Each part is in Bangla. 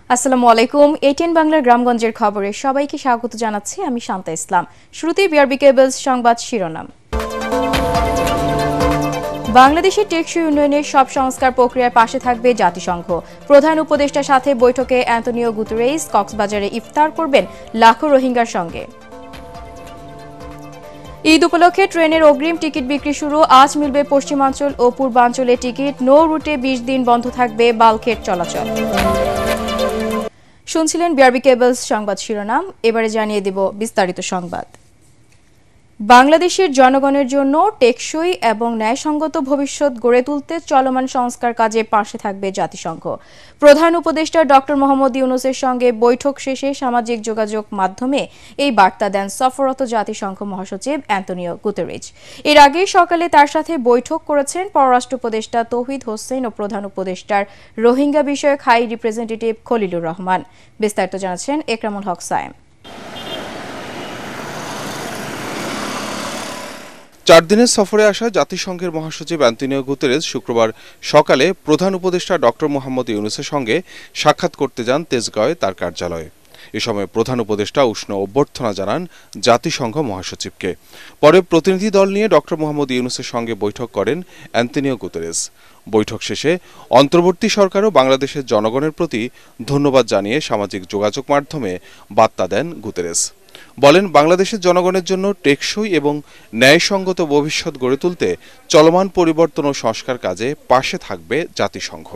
আসসালামু আলাইকুম। এটিএন বাংলার গ্রামগঞ্জের খবরে সবাইকে স্বাগত জানাচ্ছি আমি শান্তা ইসলাম। শুরুতেই বিআরবি কেবলস সংবাদ শিরোনাম। বাংলাদেশের টেকসই উন্নয়নের সব সংস্কার প্রক্রিয়ার পাশে থাকবে জাতিসংঘ। প্রধান উপদেষ্টার সাথে বৈঠকে অ্যান্তোনিও গুতেরেস। কক্সবাজারে ইফতার করবেন লাখো রোহিঙ্গার সঙ্গে। ঈদ উপলক্ষে ট্রেনের অগ্রিম টিকিট বিক্রি শুরু। আজ মিলবে পশ্চিমাঞ্চল ও পূর্বাঞ্চলের টিকিট। নো রুটে 20 দিন বন্ধ থাকবে বাল্কের চলাচল। শুনছিলেন বিআরবি কেবলস সংবাদ শিরোনাম। এবারে জানিয়ে দেব বিস্তারিত সংবাদ। বাংলাদেশের জনগণের জন্য টেকসই এবং ন্যায়সঙ্গত ভবিষ্যৎ গড়ে তুলতে চলমান সংস্কার কাজে পাশে থাকবে জাতিসংঘ। প্রধান উপদেষ্টা ডক্টর মোহাম্মদ ইউনূসের সঙ্গে বৈঠক শেষে সামাজিক যোগাযোগ মাধ্যমে এই বার্তা দেন সফররত জাতিসংঘ মহাসচিব অ্যান্তোনিও গুতেরেস। এর আগে সকালে তার সাথে বৈঠক করেছেন পররাষ্ট্র উপদেষ্টা তৌহিদ হোসেন ও প্রধান উপদেষ্টার রোহিঙ্গা বিষয়ক হাই রিপ্রেজেন্টেটিভ খলিলুর রহমান। বিস্তারিত জানাচ্ছেন একরামুল হক সায়েম। 4 দিনের সফরে আসা জাতিসংঘের মহাসচিব অ্যান্তোনিও গুতেরেস শুক্রবার সকালে প্রধান উপদেষ্টা ডক্টর মোহাম্মদ ইউনূসের সঙ্গে সাক্ষাৎ করতে যান তেজগাঁওয়ে তার কার্যালয়ে। এ সময় প্রধান উপদেষ্টা উষ্ণ অভ্যর্থনা জানান জাতিসংঘ মহাসচিবকে। পরে প্রতিনিধি দল নিয়ে ডক্টর মোহাম্মদ ইউনূসের সঙ্গে বৈঠক করেন অ্যান্তোনিও গুতেরেস। বৈঠক শেষে অন্তর্বর্তী সরকারও বাংলাদেশের জনগণের প্রতি ধন্যবাদ জানিয়ে সামাজিক যোগাযোগ মাধ্যমে বার্তা দেন গুতেরেস। বলেন, বাংলাদেশের জনগণের জন্য টেকসই এবং ন্যায়সঙ্গত ভবিষ্যৎ গড়ে তুলতে চলমান পরিবর্তন ও সংস্কার কাজে পাশে থাকবে জাতিসংঘ।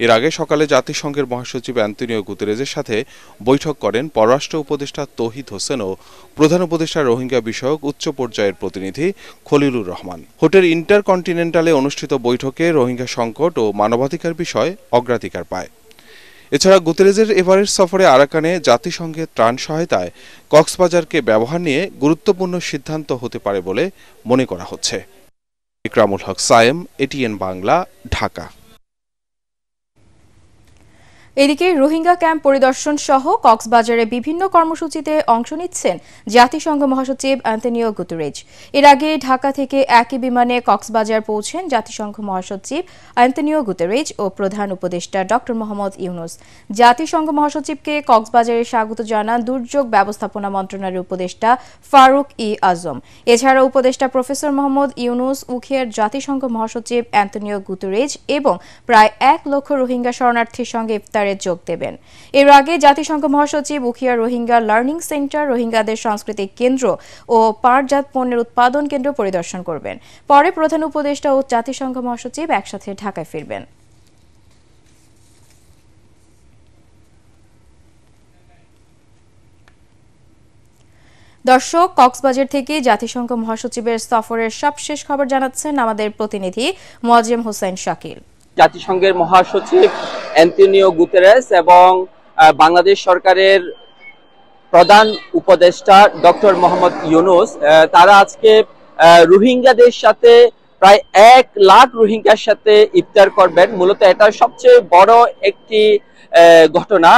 এর আগে সকালে জাতিসংঘের মহাসচিব অ্যান্তোনিও গুতেরেসের সাথে বৈঠক করেন পররাষ্ট্র উপদেষ্টা তৌহিদ হোসেন ও প্রধান উপদেষ্টা রোহিঙ্গা বিষয়ক উচ্চ পর্যায়ের প্রতিনিধি খলিলুর রহমান। হোটেল ইন্টারকন্টিনেন্টালে অনুষ্ঠিত বৈঠকে রোহিঙ্গা সংকট ও মানবাধিকার বিষয় অগ্রাধিকার পায়। এছাড়া গুতেরেসের এবারের সফরে আরাকানে জাতিসংঘের ত্রাণ সহায়তায় কক্সবাজারকে ব্যবহার নিয়ে গুরুত্বপূর্ণ সিদ্ধান্ত হতে পারে বলে মনে করা হচ্ছে। একরামুল হক সায়েম, এটিএন বাংলা, ঢাকা। এদিকে রোহিঙ্গা ক্যাম্প পরিদর্শন সহ কক্সবাজারে বিভিন্ন কর্মসূচিতে অংশ নিচ্ছেন জাতিসংঘ মহাসচিব অ্যান্তোনিও গুতেরেস। এর আগে ঢাকা থেকে একই বিমানে কক্সবাজার পৌঁছেন জাতিসংঘ মহাসচিব অ্যান্তোনিও গুতেরেস ও প্রধান উপদেষ্টা ডক্টর মোহাম্মদ ইউনূস। জাতিসংঘ মহাসচিবকে কক্সবাজারে স্বাগত জানান দুর্যোগ ব্যবস্থাপনা মন্ত্রণালয়ের উপদেষ্টা ফারুক আজম। এছাড়া উপদেষ্টা প্রফেসর মোহাম্মদ ইউনূস, উখিয়ার জাতিসংঘ মহাসচিব অ্যান্তোনিও গুতেরেস এবং প্রায় 1 লক্ষ রোহিঙ্গা শরণার্থীর সঙ্গে ইফতারে যোগ দেবেন। এর আগে জাতিসংঘ মহাসচিব উখিয়া রোহিঙ্গা লার্নিং সেন্টার, রোহিঙ্গাদের সাংস্কৃতিক কেন্দ্র ও পাটজাত পণ্যের উৎপাদন কেন্দ্র পরিদর্শন করবেন। পরে প্রধান উপদেষ্টা ও জাতিসংঘ মহাসচিব একসাথে ঢাকায় ফিরবেন। দর্শক, কক্সবাজার থেকে জাতিসংঘ মহাসচিবের সফরের সবশেষ খবর জানাচ্ছেন আমাদের প্রতিনিধি মোয়াজ্জেম হোসেন শাকিল। জাতিসংঘের মহাসচিব অ্যান্তোনিও গুতেরেস এবং বাংলাদেশ সরকারের প্রধান উপদেষ্টা ডক্টর মোহাম্মদ ইউনূস তারা আজকে রোহিঙ্গাদের সাথে প্রায় 1 লাখ রোহিঙ্গার সাথে ইফতার করবেন। মূলত এটা সবচেয়ে বড় একটি ঘটনা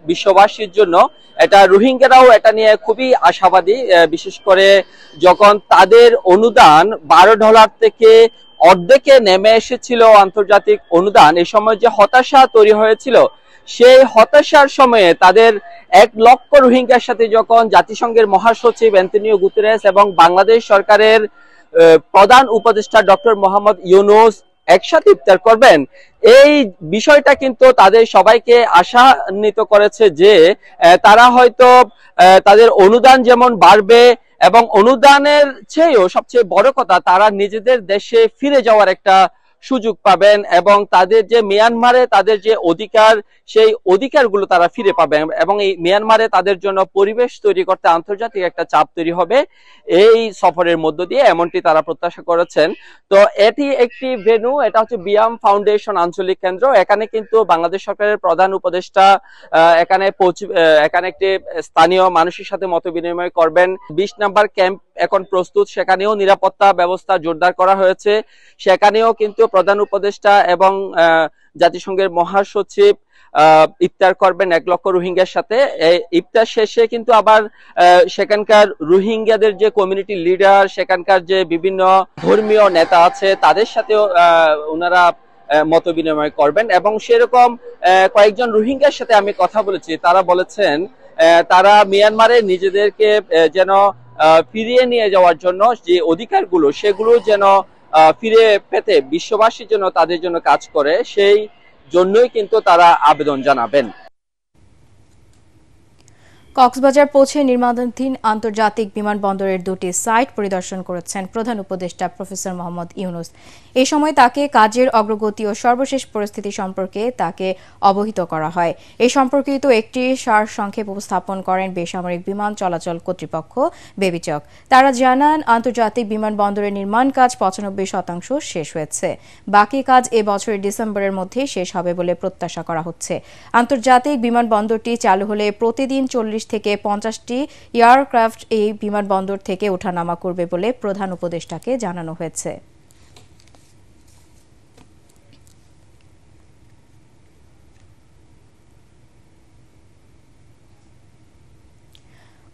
বিশ্ববাসীর জন্য। এটা রোহিঙ্গারাও এটা নিয়ে খুবই আশাবাদী, বিশেষ করে যখন তাদের অনুদান $12 থেকে অর্ধেকে নেমে এসেছিল আন্তর্জাতিক অনুদান। এই সময় যে হতাশা তৈরি হয়েছিল, সেই হতাশার সময়ে তাদের 1 লক্ষ রোহিঙ্গার সাথে যখন জাতিসংঘের মহাসচিব অ্যান্তোনিও গুতেরেস এবং বাংলাদেশ সরকারের প্রধান উপদেষ্টা ডক্টর মোহাম্মদ ইউনূস একসাথে ইফতার করবেন, এই বিষয়টা কিন্তু তাদের সবাইকে আশান্বিত করেছে যে তারা হয়তো তাদের অনুদান যেমন বাড়বে এবং অনুদানের চেয়েও সবচেয়ে বড় কথা, তারা নিজেদের দেশে ফিরে যাওয়ার একটা সুযোগ পাবেন এবং তাদের যে মিয়ানমারে তাদের যে অধিকার, সেই অধিকারগুলো তারা ফিরে পাবেন এবং এই মিয়ানমারে তাদের জন্য পরিবেশ তৈরি করতে আন্তর্জাতিক একটা চাপ তৈরি হবে এই সফরের মধ্য দিয়ে, এমনটি তারা প্রত্যাশা করেছেন। তো এটি একটি ভেন্যু, এটা হচ্ছে বিয়াম ফাউন্ডেশন আঞ্চলিক কেন্দ্র। এখানে কিন্তু বাংলাদেশ সরকারের প্রধান উপদেষ্টা এখানে একটি স্থানীয় মানুষের সাথে মত বিনিময় করবেন। 20 নম্বর ক্যাম্প এখন প্রস্তুত, সেখানেও নিরাপত্তা ব্যবস্থা জোরদার করা হয়েছে। সেখানেও কিন্তু প্রধান উপদেষ্টা এবং জাতিসংঘের মহাসচিব ইফতার করবেন 1 লক্ষ রোহিঙ্গার সাথে। ইফতার শেষে কিন্তু আবার সেখানকার রোহিঙ্গাদের যে কমিউনিটি লিডার, সেখানকার যে বিভিন্ন ধর্মীয় নেতা আছে, তাদের সাথেও ওনারা মত বিনিময় করবেন। এবং সেরকম কয়েকজন রোহিঙ্গার সাথে আমি কথা বলেছি, তারা বলেছেন তারা মিয়ানমারে নিজেদেরকে যেন ফিরিয়ে নিয়ে যাওয়ার জন্য যে অধিকারগুলো সেগুলো যেন ফিরে পেতে বিশ্ববাসীর জন্য তাদের জন্য কাজ করে, সেই জন্যই কিন্তু তারা আবেদন জানাবেন। কক্সবাজার পৌঁছে নির্মাণাধীন আন্তর্জাতিক বিমানবন্দরের দুটি সাইট পরিদর্শন করেছেন প্রধান উপদেষ্টা প্রফেসর মোহাম্মদ ইউনুস। এ সময় তাকে কাজের অগ্রগতি ও সর্বশেষ পরিস্থিতি সম্পর্কে তাকে অবহিত করা হয়। এ সম্পর্কিত একটি সারসংক্ষেপ উপস্থাপন করেন বেসামরিক বিমান চলাচল কর্তৃপক্ষ বেবিচক। তারা জানান, আন্তর্জাতিক বিমানবন্দরের নির্মাণ কাজ ৯৫% শেষ হয়েছে। বাকি কাজ এ বছরের ডিসেম্বরের মধ্যেই শেষ হবে বলে প্রত্যাশা করা হচ্ছে। আন্তর্জাতিক বিমানবন্দরটি চালু হলে প্রতিদিন ৪০ থেকে ৫০টি এয়ারক্রাফট এই বিমানবন্দর থেকে ওঠানামা করবে বলে প্রধান উপদেষ্টাকে জানানো হয়েছে।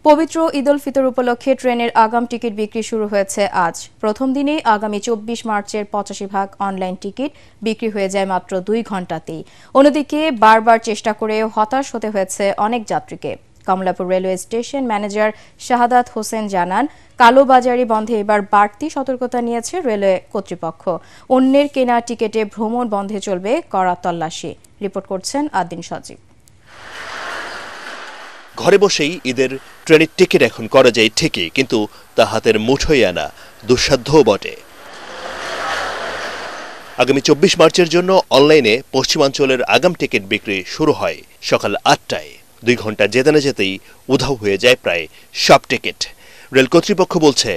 পবিত্র ঈদ উল ফিতর উপলক্ষে ট্রেনের আগাম টিকিট বিক্রি শুরু হয়েছে আজ। প্রথম দিনেই আগামী ২৪ মার্চের ৮৫% অনলাইন টিকিট বিক্রি হয়ে যায় মাত্র ২ ঘণ্টাতেই। অন্যদিকে বারবার চেষ্টা করেও হতাশ হতে হয়েছে অনেক যাত্রীকে। Kamalapur railway station manager Shahadat Hossain জানান, কালোবাজারি বন্ধে এবার বাড়তি সতর্কতা নিয়েছে রেলওয়ে কর্তৃপক্ষ। অন্যের কেনা টিকিটে ভ্রমণ বন্ধে চলবে কড়া তল্লাশি। রিপোর্ট করছেন আদ্দিন সজীব। ঘরে বসেই ঈদের ট্রেনের টিকিট এখন করা যায় ঠিকই, কিন্তু তা হাতের মুঠোয় আনা দুঃসাধ্যও বটে। আগামী ২৪ মার্চের জন্য অনলাইনে পশ্চিমাঞ্চলের আগাম টিকিট বিক্রি শুরু হয় সকাল ৮টায়। ২ ঘন্টা যেতে না যেতেই উধাও হয়ে যায় প্রায় সব টিকিট। রেল কর্তৃপক্ষ বলছে,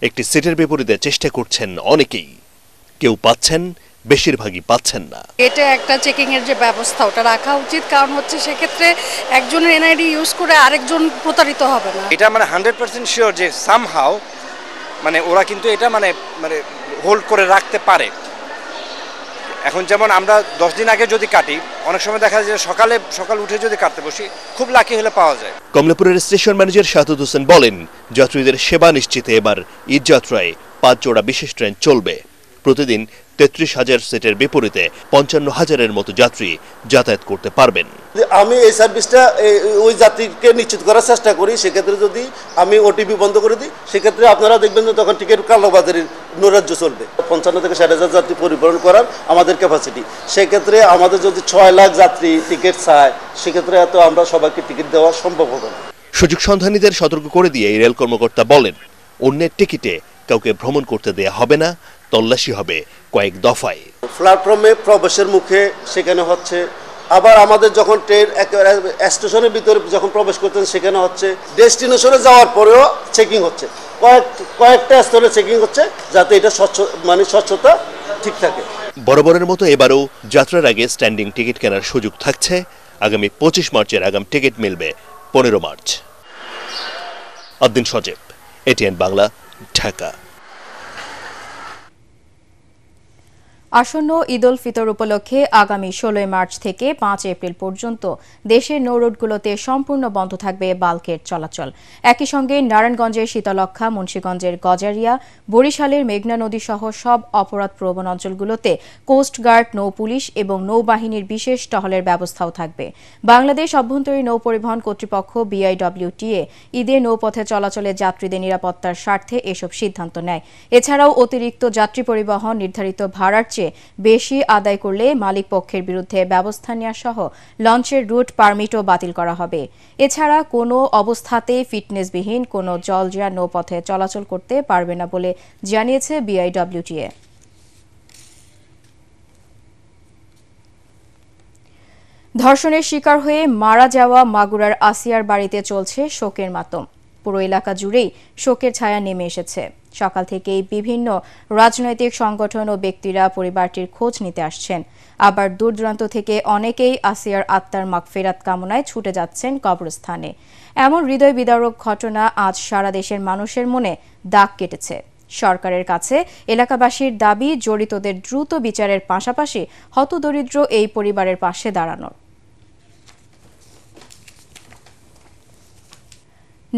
একটি সিটের বিপরীতে চেষ্টা করছেন অনেকেই, কেউ পাচ্ছেন, বেশিরভাগই পাচ্ছেন না। এটা একটা চেকিং এর যে ব্যবস্থা ওটা রাখা উচিত, কারণ হচ্ছে সেক্ষেত্রে একজনের এনআইডি ইউজ করে আরেকজন প্রতারিত হবে না। এটা 100% শিওর যে সামহাও ওরা কিন্তু এটা হোল্ড করে রাখতে পারে। এখন যেমন আমরা 10 দিন আগে যদি কাটি, অনেক সময় দেখা যায় সকাল উঠে যদি কাটতে বসি, খুব লাকি হলে পাওয়া যায়। কমলাপুরের স্টেশন ম্যানেজার শাহাদাত হোসেন বলেন, যাত্রীদের সেবা নিশ্চিতে এবার ঈদ যাত্রায় ৫ জোড়া বিশেষ ট্রেন চলবে। প্রতিদিন ৩৩,০০০ সিটের বিপরীতে ৫৫,০০০-এর মতো যাত্রী যাতায়াত করতে পারবেন। আমি এই সার্ভিসটা ওই যাত্রীকে নিশ্চিত করার চেষ্টা করি। সেক্ষেত্রে যদি আমি ওটিপি বন্ধ করে দিই, সেক্ষেত্রে আপনারা দেখবেন যে তখন টিকিট কালোবাজারির নৈরাজ্য চলবে। ৫৫ থেকে ৬০,০০০ যাত্রী পরিবহন করার আমাদের ক্যাপাসিটি। সেক্ষেত্রে আমাদের যদি ৬ লাখ যাত্রী টিকিট চায়, সেক্ষেত্রে এত আমরা সবাইকে টিকিট দেওয়া সম্ভব হবে না। সুযোগ সন্ধানীদের সতর্ক করে দিয়ে এই রেল কর্মকর্তা বলেন, অন্যের টিকিটে কাউকে ভ্রমণ করতে দেয়া হবে না, তল্লাশি হবে কয়েক দফায়। প্ল্যাটফর্মে প্রবেশের মুখে সেখানে হচ্ছে, আবার আমাদের যখন ট্রেন স্টেশনের ভিতরে যখন প্রবেশ করতেন সেখানে হচ্ছে, ডেস্টিনেশনে যাওয়ার পরেও চেকিং হচ্ছে, কয়েকটা স্তরে চেকিং হচ্ছে, যাতে এটা স্বচ্ছতা ঠিক থাকে। বরাবরের মতো এবারও যাত্রার আগে স্ট্যান্ডিং টিকিট কেনার সুযোগ থাকছে। আগামী ২৫ মার্চের আগাম টিকিট মিলবে ১৫ মার্চ। আদ্দিন সজীব, এটিএন বাংলা, ঢাকা। আসন্ন ঈদ উল ফিতর উপলক্ষে আগামী ১৬ মার্চ থেকে ৫ এপ্রিল পর্যন্ত দেশের নৌরোডগুলোতে সম্পূর্ণ বন্ধ থাকবে বাল্কের চলাচল। একই সঙ্গে নারায়ণগঞ্জের শীতলক্ষা, মুন্সিগঞ্জের গজারিয়া, বরিশালের মেঘনা নদী সহ সব অপরাধপ্রবণ অঞ্চলগুলোতে কোস্টগার্ড, নৌ পুলিশ এবং নৌবাহিনীর বিশেষ টহলের ব্যবস্থাও থাকবে। বাংলাদেশ অভ্যন্তরীণ নৌ পরিবহন কর্তৃপক্ষ BIWTA ঈদে নৌপথে চলাচলে যাত্রীদের নিরাপত্তার স্বার্থে এসব সিদ্ধান্ত নেয়। এছাড়াও অতিরিক্ত যাত্রী পরিবহন নির্ধারিত ভাড়ার বেশি আদায় করলে মালিক পক্ষের বিরুদ্ধে ব্যবস্থা নেওয়া সহ লঞ্চের রুট পারমিটও বাতিল করা হবে। এছাড়া কোনো অবস্থাতেই ফিটনেসবিহীন কোনো জলযান নৌপথে চলাচল করতে পারবে না বলে জানিয়েছে BIWTA। ধর্ষণের শিকার হয়ে মারা যাওয়া মাগুরার আসিয়ার বাড়িতে চলছে শোকের মাতম। পুরো এলাকা জুড়েই শোকের ছায়া নেমে এসেছে। সকাল থেকেই বিভিন্ন রাজনৈতিক সংগঠন ও ব্যক্তিরা পরিবারটির খোঁজ নিতে আসছেন। আবার দূর দূরান্ত থেকে অনেকেই আসিয়ার আত্মার মাগফিরাত কামনায় ছুটে যাচ্ছেন কবরস্থানে। এমন হৃদয় বিদারক ঘটনা আজ সারা দেশের মানুষের মনে দাগ কেটেছে। সরকারের কাছে এলাকাবাসীর দাবি, জড়িতদের দ্রুত বিচারের পাশাপাশি হতদরিদ্র এই পরিবারের পাশে দাঁড়ানোর।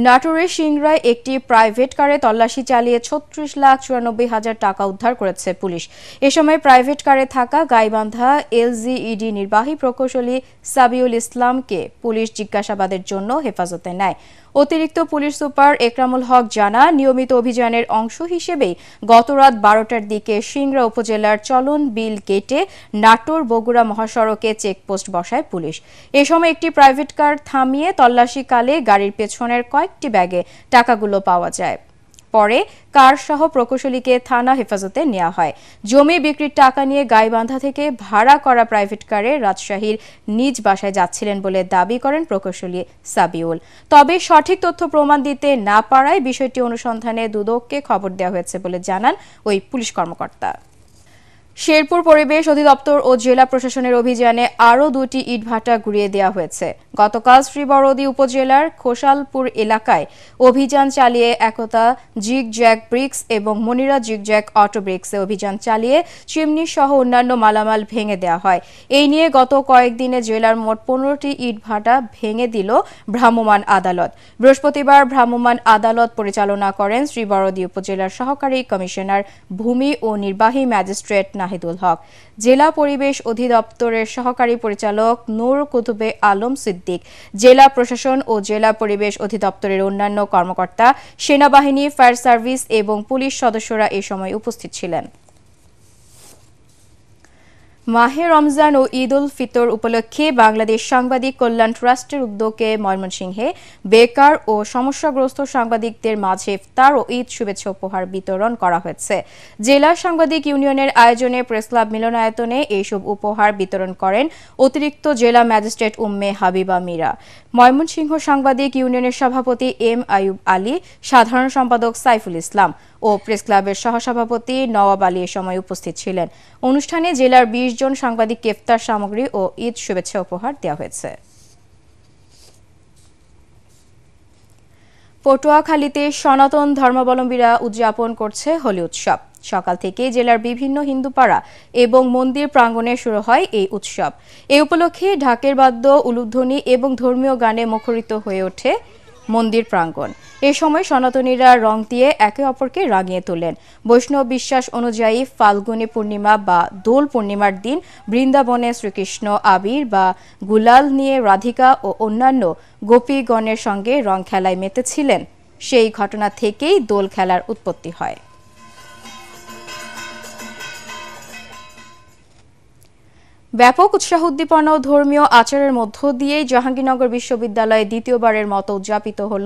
নাটোরের সিংড়ায় একটি প্রাইভেট কারে তল্লাশি চালিয়ে ৩৬,৯৪,০০০ টাকা উদ্ধার করেছে পুলিশ। এ সময় প্রাইভেট কারে থাকা গাইবান্ধা এলজিইডি নির্বাহী প্রকৌশলী সাবিউল ইসলামকে পুলিশ জিজ্ঞাসাবাদের জন্য হেফাজতে নেয়। অতিরিক্ত পুলিশ সুপার একরামুল হক জানান, নিয়মিত অভিযানের অংশ হিসেবেই গতরাত ১২টার দিকে সিংড়া উপজেলার চলন বিল গেটে নাটোর বগুড়া মহাসড়কে চেকপোস্ট বসায় পুলিশ। এ সময় একটি প্রাইভেট কার থামিয়ে তল্লাশিকালে গাড়ির পেছনের কয়েকটি ব্যাগে টাকাগুলো পাওয়া যায়। পরে কার সহ প্রকৌশলীকে থানা হেফাজতে নেওয়া হয়। জমি বিক্রির টাকা নিয়ে গাইবান্ধা থেকে ভাড়া করা প্রাইভেট কারে রাজশাহীর নিজ বাসায় যাচ্ছিলেন বলে দাবি করেন প্রকৌশলী সাবিউল। তবে সঠিক তথ্য প্রমাণ দিতে না পারায় বিষয়টি অনুসন্ধানে দুদককে খবর দেওয়া হয়েছে বলে জানান ওই পুলিশ কর্মকর্তা। শেরপুর পরিবেশ অধিদপ্তর ও জেলা প্রশাসনের অভিযানে আরও ২টি ইটভাটা গুঁড়িয়ে দেওয়া হয়েছে। গতকাল শ্রীবরদী উপজেলার খোসালপুর এলাকায় অভিযান চালিয়ে একতা জিগজ্যাগ ব্রিক্স এবং মনিরা জিগজ্যাগ অটো ব্রিক্সে অভিযান চালিয়ে চিমনি সহ অন্যান্য মালামাল ভেঙে দেওয়া হয়। এই নিয়ে গত কয়েকদিনে জেলার মোট ১৫টি ইটভাটা ভেঙে দিল ভ্রাম্যমাণ আদালত। বৃহস্পতিবার ভ্রাম্যমাণ আদালত পরিচালনা করেন শ্রীবরদী উপজেলার সহকারী কমিশনার ভূমি ও নির্বাহী ম্যাজিস্ট্রেট নাহিদুল হক। জেলা পরিবেশ অধিদপ্তরের সহকারী পরিচালক নূর কুতুবে আলম সিদ্দিক, জেলা প্রশাসন ও জেলা পরিবেশ অধিদপ্তরের অন্যান্য কর্মকর্তা, সেনাবাহিনী, ফায়ার সার্ভিস এবং পুলিশ সদস্যরা এ সময় উপস্থিত ছিলেন। মাহে রমজান ও ঈদ উল ফিতর উপলক্ষে বাংলাদেশ সাংবাদিক কল্যাণ ট্রাস্টের উদ্যোগে ময়মনসিংহে বেকার ও সমস্যাগ্রস্ত সাংবাদিকদের মাঝে ইফতার ও ঈদ শুভেচ্ছা উপহার বিতরণ করা হয়েছে। জেলা সাংবাদিক ইউনিয়নের আয়োজনে প্রেসক্লাব মিলনায়তনে এইসব উপহার বিতরণ করেন অতিরিক্ত জেলা ম্যাজিস্ট্রেট উম্মে হাবিবা মীরা। ময়মনসিংহ সাংবাদিক ইউনিয়নের সভাপতি এম আইয়ুব আলী, সাধারণ সম্পাদক সাইফুল ইসলাম ও প্রেসক্লাবের সহসভাপতি নওয়াব আলী এ সময় উপস্থিত ছিলেন। অনুষ্ঠানে জেলার ২০ জন সাংবাদিককে ইফতার সামগ্রী ও ঈদ শুভেচ্ছা উপহার দেওয়া হয়েছে। পটুয়াখালীতে সনাতন ধর্মাবলম্বীরা উদযাপন করছে হোলি উৎসব। সকাল থেকে জেলার বিভিন্ন হিন্দুপাড়া এবং মন্দির প্রাঙ্গণে শুরু হয় এই উৎসব। এই উপলক্ষে ঢাকের বাদ্য, উলুধ্বনি এবং ধর্মীয় গানে মুখরিত হয়ে ওঠে মন্দির প্রাঙ্গণ। এ সময় সনাতনীরা রং দিয়ে একে অপরকে রাঙিয়ে তোলেন। বৈষ্ণব বিশ্বাস অনুযায়ী ফাল্গুনী পূর্ণিমা বা দোল পূর্ণিমার দিন বৃন্দাবনে শ্রীকৃষ্ণ আবির বা গুলাল নিয়ে রাধিকা ও অন্যান্য গোপীগণের সঙ্গে রং খেলায় মেতেছিলেন। সেই ঘটনা থেকেই দোল খেলার উৎপত্তি হয়। ব্যাপক উৎসাহ উদ্দীপনা ও ধর্মীয় আচারের মধ্য দিয়েই জাহাঙ্গীরনগর বিশ্ববিদ্যালয়ে দ্বিতীয়বারের মতো উদযাপিত হল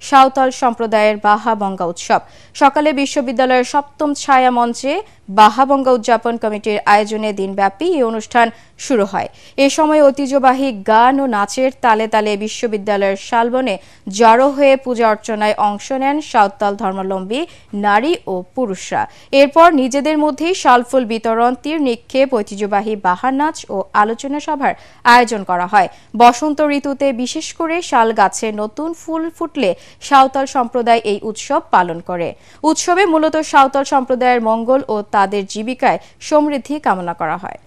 সাঁওতাল সম্প্রদায়ের বাহাবঙ্গা উৎসব। সকালে বিশ্ববিদ্যালয়ের ৭ম ছায়া মঞ্চে বাহাবঙ্গা উদযাপন কমিটির আয়োজনে দিনব্যাপী এই অনুষ্ঠান শুরু হয়। এ সময় ঐতিহ্যবাহী গান ও নাচের তালে তালে বিশ্ববিদ্যালয়ের শালবনে জড়ো হয়ে পূজা অর্চনায় অংশ নেন সাঁওতাল ধর্মাবলম্বী নারী ও পুরুষরা। এরপর নিজেদের মধ্যেই শালফুল বিতরণ, তীর নিক্ষেপ, ঐতিহ্যবাহী বাহার নাচ ও আলোচনা সভার আয়োজন করা হয়। বসন্ত ঋতুতে বিশেষ করে শাল গাছে নতুন ফুল ফুটলে সাঁওতাল সম্প্রদায় এই উৎসব পালন করে। উৎসবে মূলত সাঁওতাল সম্প্রদায়ের মঙ্গল ও তাদের জীবিকায় সমৃদ্ধি কামনা করা হয়।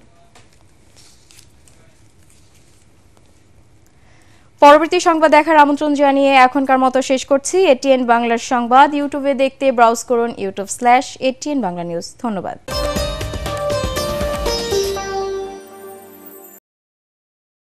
পরবর্তী সংবাদ দেখার আমন্ত্রণ জানিয়ে এখনকার মতো শেষ করছি। এটিএন বাংলার সংবাদ ইউটিউবে দেখতে ব্রাউজ করুন youtube/ATN Bangla News। ধন্যবাদ।